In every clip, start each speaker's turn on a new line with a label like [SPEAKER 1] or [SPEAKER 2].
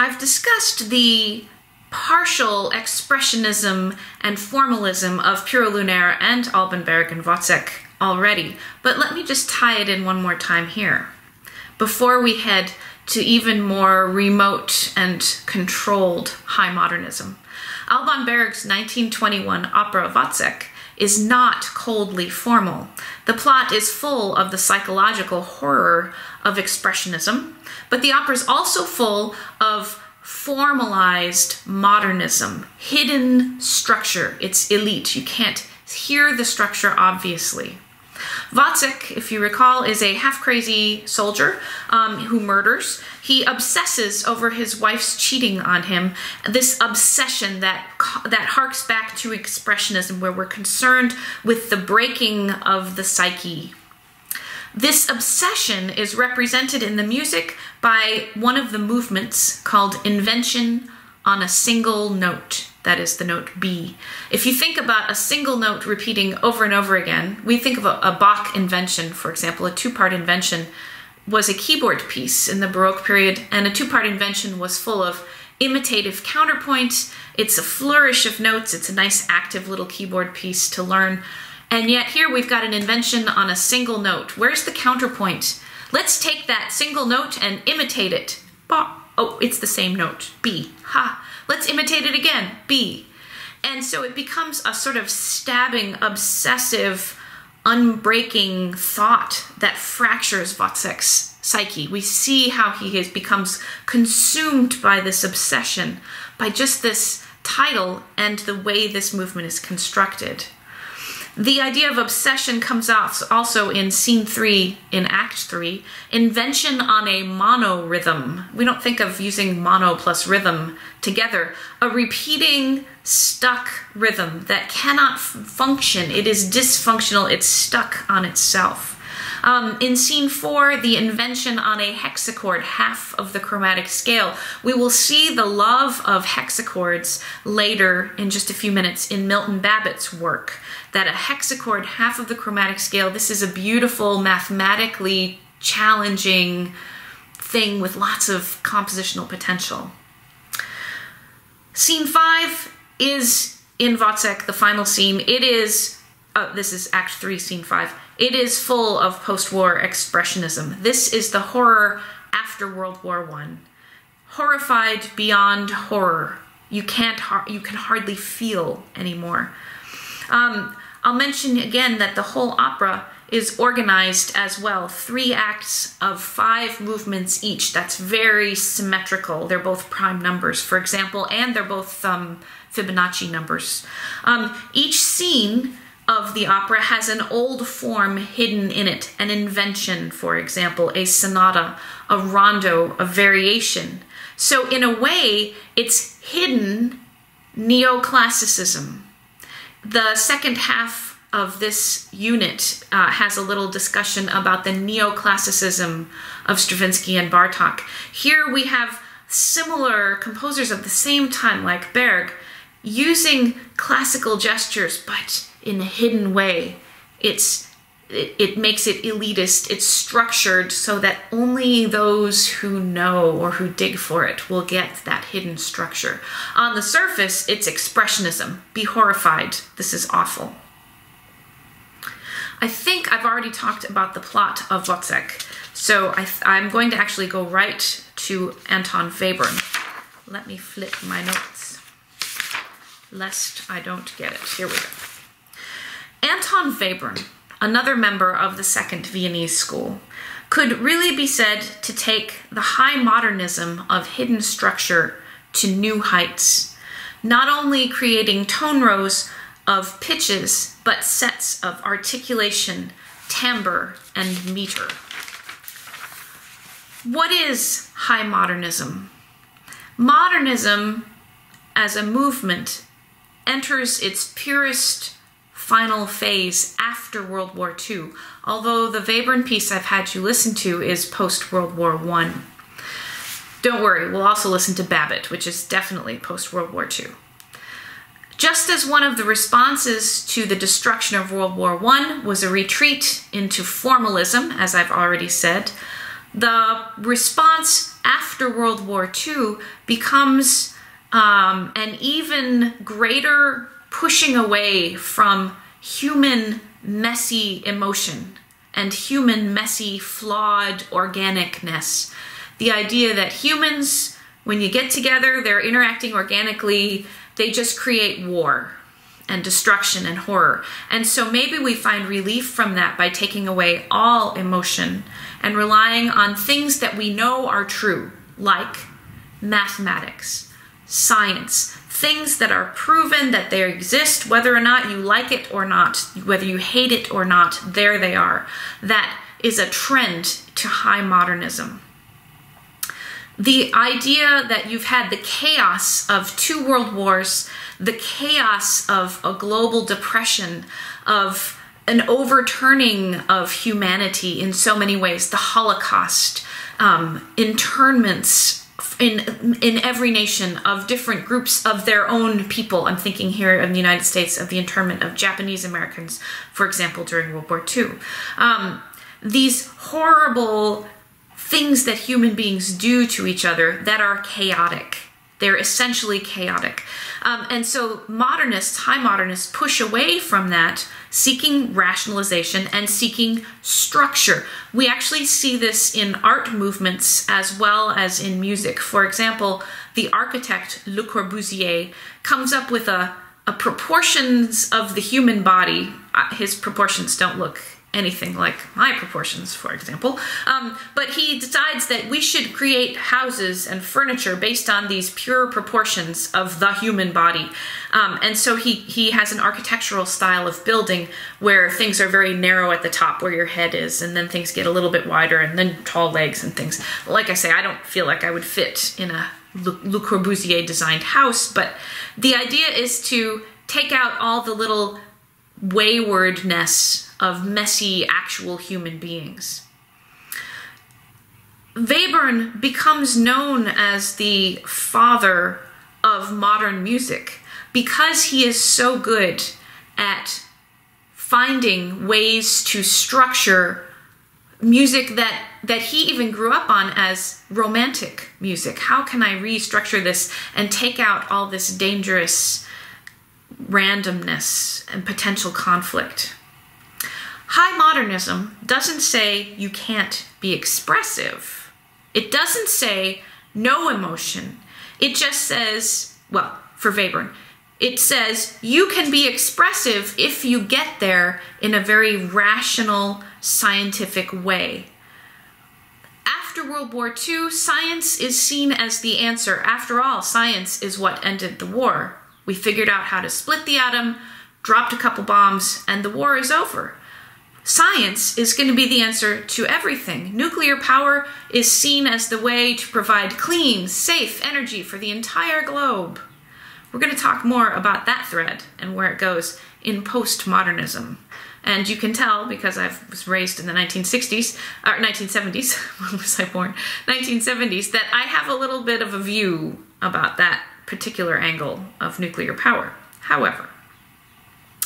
[SPEAKER 1] I've discussed the partial expressionism and formalism of Pure Lunaire and Alban Berg and Wozzeck already, but let me just tie it in one more time here before we head to even more remote and controlled high modernism. Alban Berg's 1921 opera Wozzeck is not coldly formal. The plot is full of the psychological horror of expressionism, but the opera is also full of formalized modernism, hidden structure. It's elite. You can't hear the structure obviously. Wozzeck, if you recall, is a half-crazy soldier who murders. He obsesses over his wife's cheating on him, this obsession that harks back to expressionism, where we're concerned with the breaking of the psyche. This obsession is represented in the music by one of the movements called invention on a single note. That is the note B. If you think about a single note repeating over and over again, we think of a Bach invention, for example. A two-part invention was a keyboard piece in the Baroque period, and a two-part invention was full of imitative counterpoint. It's a flourish of notes. It's a nice active little keyboard piece to learn. And yet here we've got an invention on a single note. Where's the counterpoint? Let's take that single note and imitate it. Oh, it's the same note, B. Ha! Let's imitate it again, B. And so it becomes a sort of stabbing, obsessive, unbreaking thought that fractures Wozzeck's psyche. We see how he becomes consumed by this obsession, by just this title and the way this movement is constructed. The idea of obsession comes out also in scene 3 in Act 3, invention on a monorhythm. We don't think of using mono plus rhythm together. A repeating, stuck rhythm that cannot function. It is dysfunctional. It's stuck on itself. In scene 4, the invention on a hexachord, half of the chromatic scale. We will see the love of hexachords later in just a few minutes in Milton Babbitt's work, that a hexachord, half of the chromatic scale, this is a beautiful, mathematically challenging thing with lots of compositional potential. Scene 5 is in Wozzeck, the final scene. It is, this is Act 3, Scene 5. It is full of post-war expressionism. This is the horror after World War I. Horrified beyond horror. You can hardly feel anymore. I'll mention again that the whole opera is organized as well. 3 acts of 5 movements each. That's very symmetrical. They're both prime numbers, for example, and they're both Fibonacci numbers. Each scene of the opera has an old form hidden in it, an invention, for example, a sonata, a rondo, a variation. So in a way, it's hidden neoclassicism. The second half of this unit has a little discussion about the neoclassicism of Stravinsky and Bartók. Here we have similar composers of the same time, like Berg, using classical gestures, but in a hidden way. It makes it elitist. It's structured so that only those who know or who dig for it will get that hidden structure. On the surface, it's expressionism. Be horrified. This is awful. I think I've already talked about the plot of Wozzeck, so I'm going to actually go right to Anton Webern. Let me flip my notes, lest I don't get it. Here we go. Anton Webern, another member of the Second Viennese School, could really be said to take the high modernism of hidden structure to new heights, not only creating tone rows of pitches, but sets of articulation, timbre, and meter. What is high modernism? Modernism, as a movement, enters its purest final phase after World War II, although the Webern piece I've had you listen to is post-World War I. Don't worry, we'll also listen to Babbitt, which is definitely post-World War II. Just as one of the responses to the destruction of World War I was a retreat into formalism, as I've already said, the response after World War II becomes an even greater pushing away from human messy emotion and human messy flawed organicness. The idea that humans, when you get together, they're interacting organically, they just create war and destruction and horror. And so maybe we find relief from that by taking away all emotion and relying on things that we know are true, like mathematics, science, things that are proven that they exist, whether or not you like it or not, whether you hate it or not, there they are. That is a trend to high modernism. The idea that you've had the chaos of 2 world wars, the chaos of a global depression, of an overturning of humanity in so many ways, the Holocaust, internments in every nation of different groups of their own people. I'm thinking here in the United States of the internment of Japanese Americans, for example, during World War II. These horrible things that human beings do to each other that are chaotic. They're essentially chaotic. And so modernists, high modernists, push away from that, seeking rationalization and seeking structure. We actually see this in art movements as well as in music. For example, the architect Le Corbusier comes up with a proportions of the human body. His proportions don't look anything like my proportions, for example. But he decides that we should create houses and furniture based on these pure proportions of the human body. And so he has an architectural style of building where things are very narrow at the top where your head is, and then things get a little bit wider, and then tall legs and things. Like I say, I don't feel like I would fit in a Le Corbusier designed house, but the idea is to take out all the little waywardness of messy actual human beings. Webern becomes known as the father of modern music because he is so good at finding ways to structure music that he even grew up on as romantic music. How can I restructure this and take out all this dangerous randomness and potential conflict? High modernism doesn't say you can't be expressive. It doesn't say no emotion. It just says, well, for Webern, it says you can be expressive if you get there in a very rational, scientific way. After World War II, science is seen as the answer. After all, science is what ended the war. We figured out how to split the atom, dropped a couple bombs, and the war is over. Science is going to be the answer to everything. Nuclear power is seen as the way to provide clean, safe energy for the entire globe. We're going to talk more about that thread and where it goes in postmodernism. And you can tell, because I was raised in the 1960s, or 1970s, when was I born? 1970s, that I have a little bit of a view about that particular angle of nuclear power. However,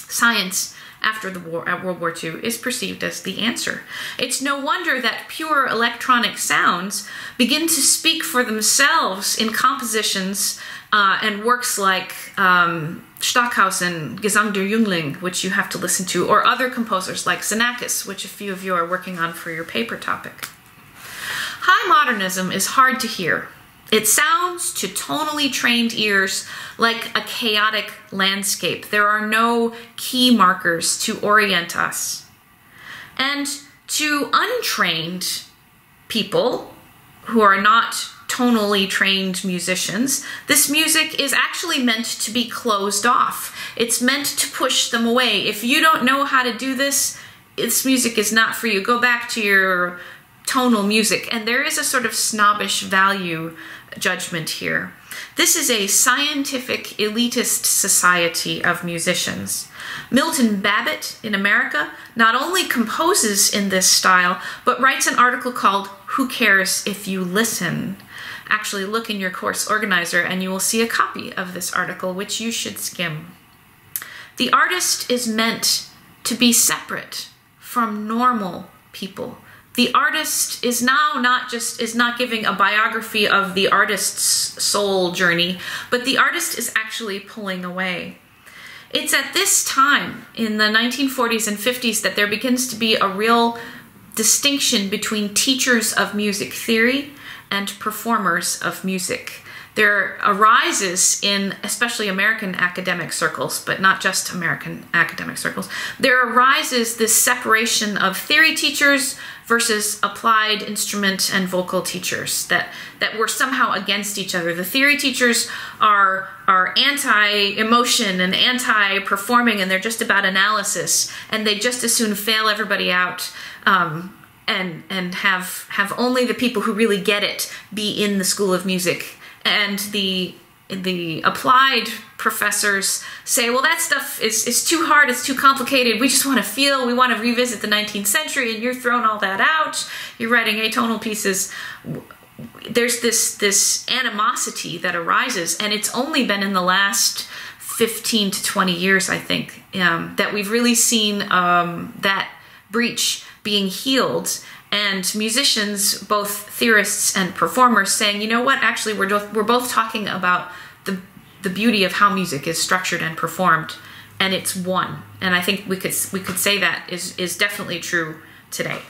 [SPEAKER 1] science after the war, World War II, is perceived as the answer. It's no wonder that pure electronic sounds begin to speak for themselves in compositions and works like Stockhausen, Gesang der Jüngling, which you have to listen to, or other composers like Xenakis, which a few of you are working on for your paper topic. High modernism is hard to hear. It sounds to tonally trained ears like a chaotic landscape. There are no key markers to orient us. And to untrained people who are not tonally trained musicians, this music is actually meant to be closed off. It's meant to push them away. If you don't know how to do this music is not for you. Go back to your tonal music. And there is a sort of snobbish value judgment here. This is a scientific elitist society of musicians. Milton Babbitt in America not only composes in this style, but writes an article called "Who Cares If You Listen?" Actually, look in your course organizer and you will see a copy of this article, which you should skim. The artist is meant to be separate from normal people, The artist is now not giving a biography of the artist's soul journey, but the artist is actually pulling away. It's at this time, in the 1940s and 50s, that there begins to be a real distinction between teachers of music theory and performers of music. There arises in especially American academic circles, but not just American academic circles, there arises this separation of theory teachers versus applied instrument and vocal teachers that were somehow against each other. The theory teachers are anti-emotion and anti-performing, and they're just about analysis, and they just as soon fail everybody out and have only the people who really get it be in the School of Music. And the applied professors say, well, that stuff is too hard, it's too complicated, we just want to feel, we want to revisit the 19th century, and you're throwing all that out, you're writing atonal pieces. There's this animosity that arises, and it's only been in the last 15 to 20 years, I think, that we've really seen that breach being healed. And musicians, both theorists and performers, saying, you know what, actually we're both talking about the beauty of how music is structured and performed, and it's one. And I think we could say that is definitely true today.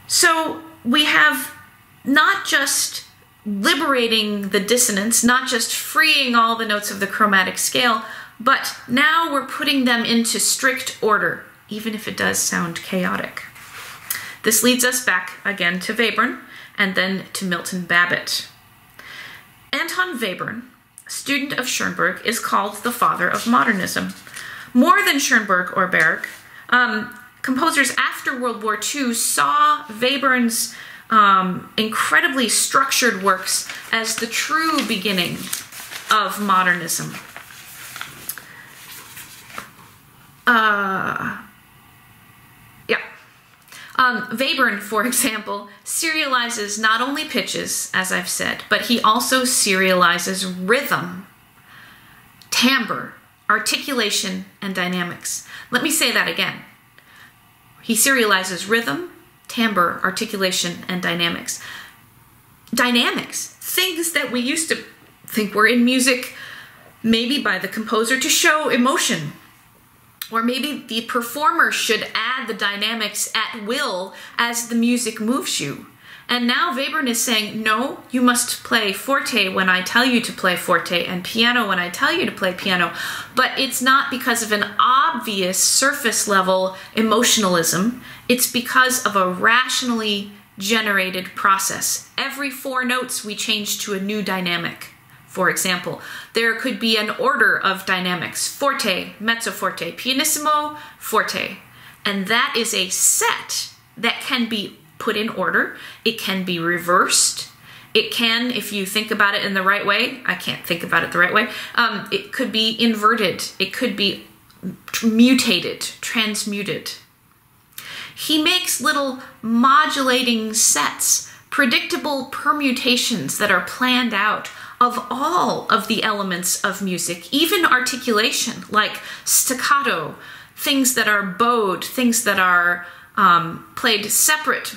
[SPEAKER 1] So we have not just liberating the dissonance, not just freeing all the notes of the chromatic scale, but now we're putting them into strict order, even if it does sound chaotic. This leads us back again to Webern and then to Milton Babbitt. Anton Webern, student of Schoenberg, is called the father of modernism. More than Schoenberg or Berg, composers after World War II saw Webern's incredibly structured works as the true beginning of modernism. Webern, for example, serializes not only pitches, as I've said, but he also serializes rhythm, timbre, articulation, and dynamics. Let me say that again. He serializes rhythm, timbre, articulation, and dynamics. Dynamics, things that we used to think were in music, maybe by the composer to show emotion. Or maybe the performer should add the dynamics at will as the music moves you. And now Webern is saying, no, you must play forte when I tell you to play forte, and piano when I tell you to play piano. But it's not because of an obvious surface level emotionalism. It's because of a rationally generated process. Every 4 notes we change to a new dynamic. For example, there could be an order of dynamics: forte, mezzo forte, pianissimo, forte. And that is a set that can be put in order. It can be reversed. It can, if you think about it in the right way, I can't think about it the right way, it could be inverted. It could be mutated, transmuted. He makes little modulating sets, predictable permutations that are planned out of all of the elements of music, even articulation, like staccato, things that are bowed, things that are played separate,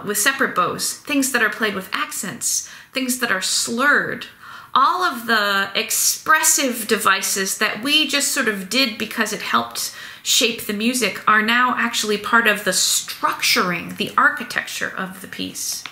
[SPEAKER 1] with separate bows, things that are played with accents, things that are slurred. All of the expressive devices that we just sort of did because it helped shape the music are now actually part of the structuring, the architecture of the piece.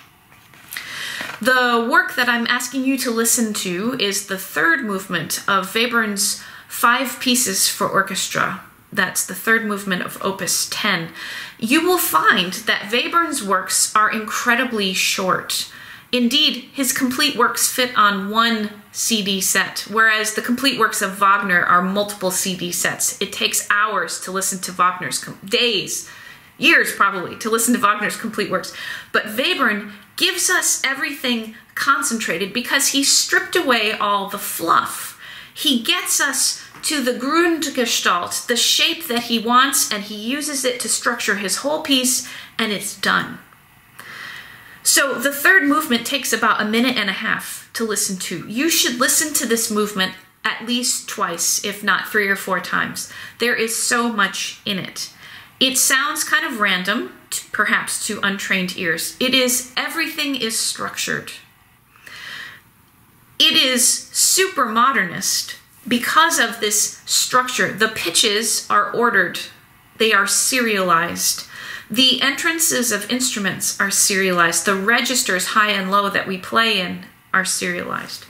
[SPEAKER 1] The work that I'm asking you to listen to is the 3rd movement of Webern's 5 pieces for orchestra. That's the 3rd movement of Opus 10. You will find that Webern's works are incredibly short. Indeed, his complete works fit on 1 CD set, whereas the complete works of Wagner are multiple CD sets. It takes hours to listen to Wagner's, days, years probably, to listen to Wagner's complete works. But Webern gives us everything concentrated because he stripped away all the fluff. He gets us to the Grundgestalt, the shape that he wants, and he uses it to structure his whole piece, and it's done. So the 3rd movement takes about 1.5 minutes to listen to. You should listen to this movement at least twice, if not 3 or 4 times. There is so much in it. It sounds kind of random, perhaps to untrained ears. Everything is structured. It is super modernist because of this structure. The pitches are ordered. They are serialized. The entrances of instruments are serialized. The registers, high and low, that we play in are serialized.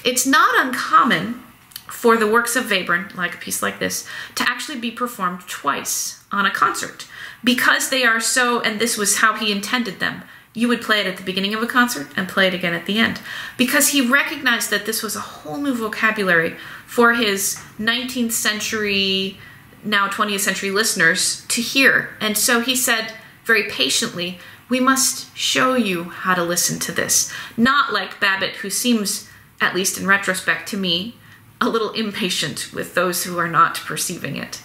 [SPEAKER 1] It's not uncommon for the works of Webern, like a piece like this, to actually be performed twice on a concert because they are so, and this was how he intended them. You would play it at the beginning of a concert and play it again at the end because he recognized that this was a whole new vocabulary for his 19th century, now 20th century listeners to hear. And so he said very patiently, we must show you how to listen to this. Not like Babbitt, who seems, at least in retrospect to me, a little impatient with those who are not perceiving it.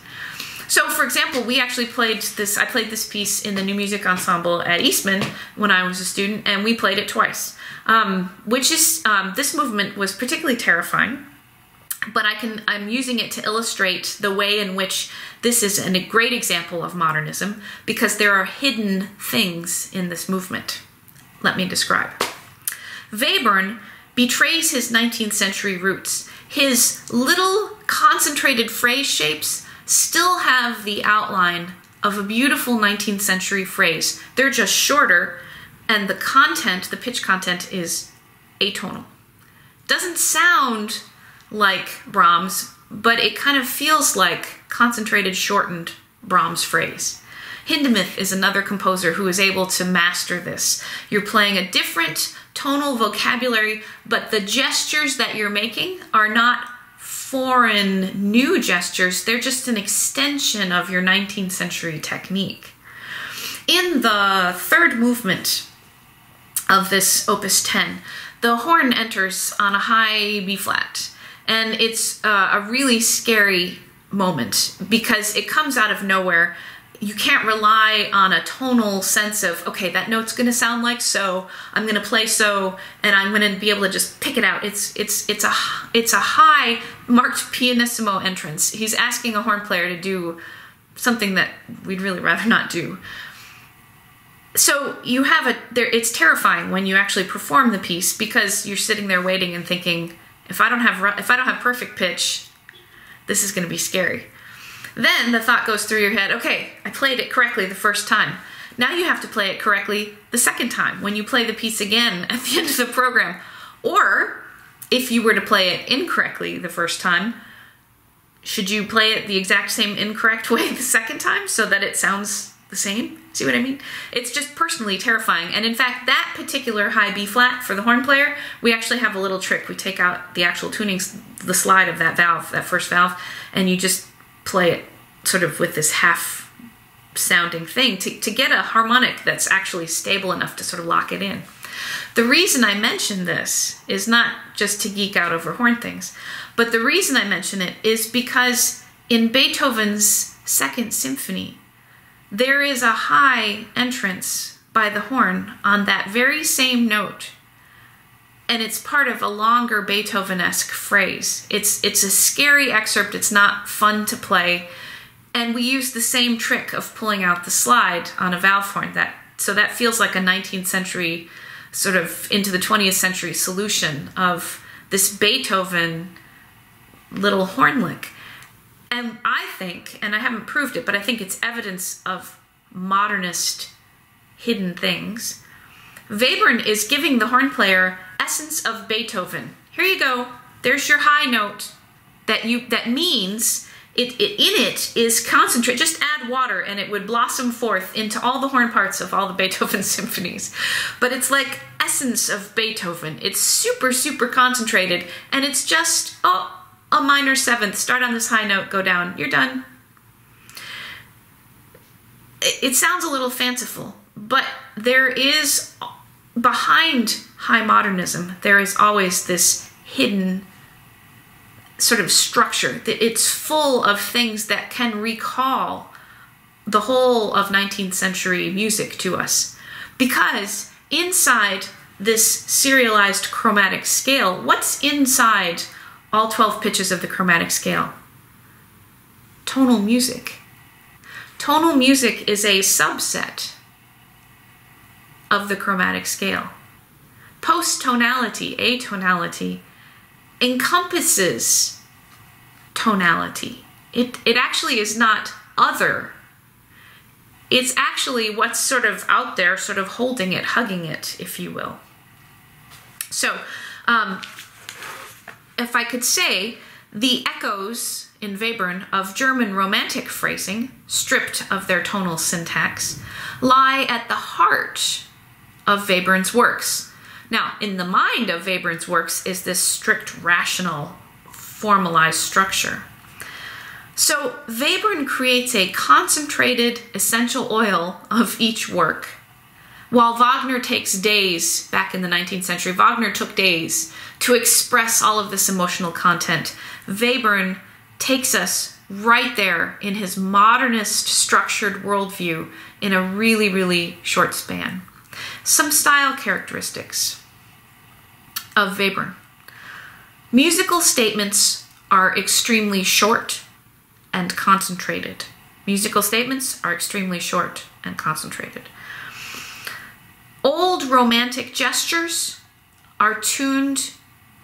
[SPEAKER 1] So, for example, I played this piece in the New Music Ensemble at Eastman when I was a student, and we played it twice. This movement was particularly terrifying, but I'm using it to illustrate the way in which this is a great example of modernism, because there are hidden things in this movement. Let me describe. Webern betrays his 19th century roots. His little concentrated phrase shapes still have the outline of a beautiful 19th century phrase. They're just shorter, and the content, the pitch content, is atonal. Doesn't sound like Brahms, but it kind of feels like concentrated, shortened Brahms phrase. Hindemith is another composer who is able to master this. You're playing a different tonal vocabulary, but the gestures that you're making are not foreign new gestures. They're just an extension of your 19th century technique. In the third movement of this Opus 10, the horn enters on a high B flat, and it's a really scary moment because it comes out of nowhere. You can't rely on a tonal sense of, okay, that note's going to sound like so, I'm going to play so, and I'm going to be able to just pick it out. It's a high marked pianissimo entrance. He's asking a horn player to do something that we'd really rather not do. So you have it's terrifying when you actually perform the piece because you're sitting there waiting and thinking, if I don't have perfect pitch, this is going to be scary. Then the thought goes through your head, okay, I played it correctly the first time. Now you have to play it correctly the second time when you play the piece again at the end of the program. Or if you were to play it incorrectly the first time, should you play it the exact same incorrect way the second time so that it sounds the same? See what I mean? It's just personally terrifying. And in fact, that particular high B flat for the horn player, we actually have a little trick. We take out the actual tunings, the slide of that valve, that first valve, and you just play it sort of with this half sounding thing to get a harmonic that's actually stable enough to sort of lock it in. The reason I mention this is not just to geek out over horn things, but the reason I mention it is because in Beethoven's Second Symphony, there is a high entrance by the horn on that very same note, and it's part of a longer Beethoven-esque phrase. It's a scary excerpt. It's not fun to play. And we use the same trick of pulling out the slide on a valve horn. So that feels like a 19th century, sort of into the 20th century solution of this Beethoven little horn lick. And I think, and I haven't proved it, but I think it's evidence of modernist hidden things. Webern is giving the horn player essence of Beethoven. Here you go. There's your high note that means in it is concentrate. Just add water and it would blossom forth into all the horn parts of all the Beethoven symphonies. But it's like essence of Beethoven. It's super, super concentrated, and it's just, a minor seventh. Start on this high note, go down. You're done. It sounds a little fanciful, but there is, behind high modernism, there is always this hidden sort of structure. It's full of things that can recall the whole of 19th century music to us. Because inside this serialized chromatic scale, what's inside all 12 pitches of the chromatic scale? Tonal music. tonal music is a subset of the chromatic scale. Post-tonality, atonality, encompasses tonality. It actually is not other. It's actually what's sort of out there, sort of holding it, hugging it, if you will. So, if I could say, the echoes in Webern of German Romantic phrasing, stripped of their tonal syntax, lie at the heart of Webern's works. Now, in the mind of Webern's works is this strict, rational, formalized structure. So Webern creates a concentrated essential oil of each work. While Wagner takes days, back in the 19th century, Wagner took days to express all of this emotional content. Webern takes us right there in his modernist structured worldview in a really, really short span. Some style characteristics of Webern. Musical statements are extremely short and concentrated. Musical statements are extremely short and concentrated. Old romantic gestures are tuned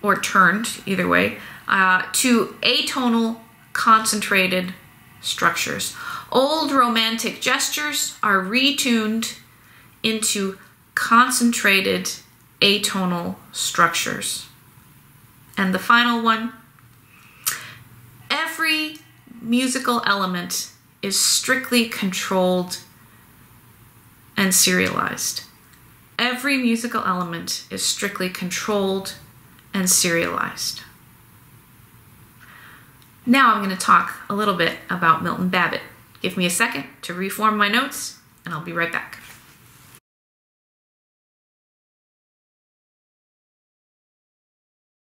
[SPEAKER 1] or turned, either way, to atonal concentrated structures. Old romantic gestures are retuned into concentrated atonal structures. And the final one, every musical element is strictly controlled and serialized. Every musical element is strictly controlled and serialized. Now I'm going to talk a little bit about Milton Babbitt. Give me a second to reform my notes, and I'll be right back.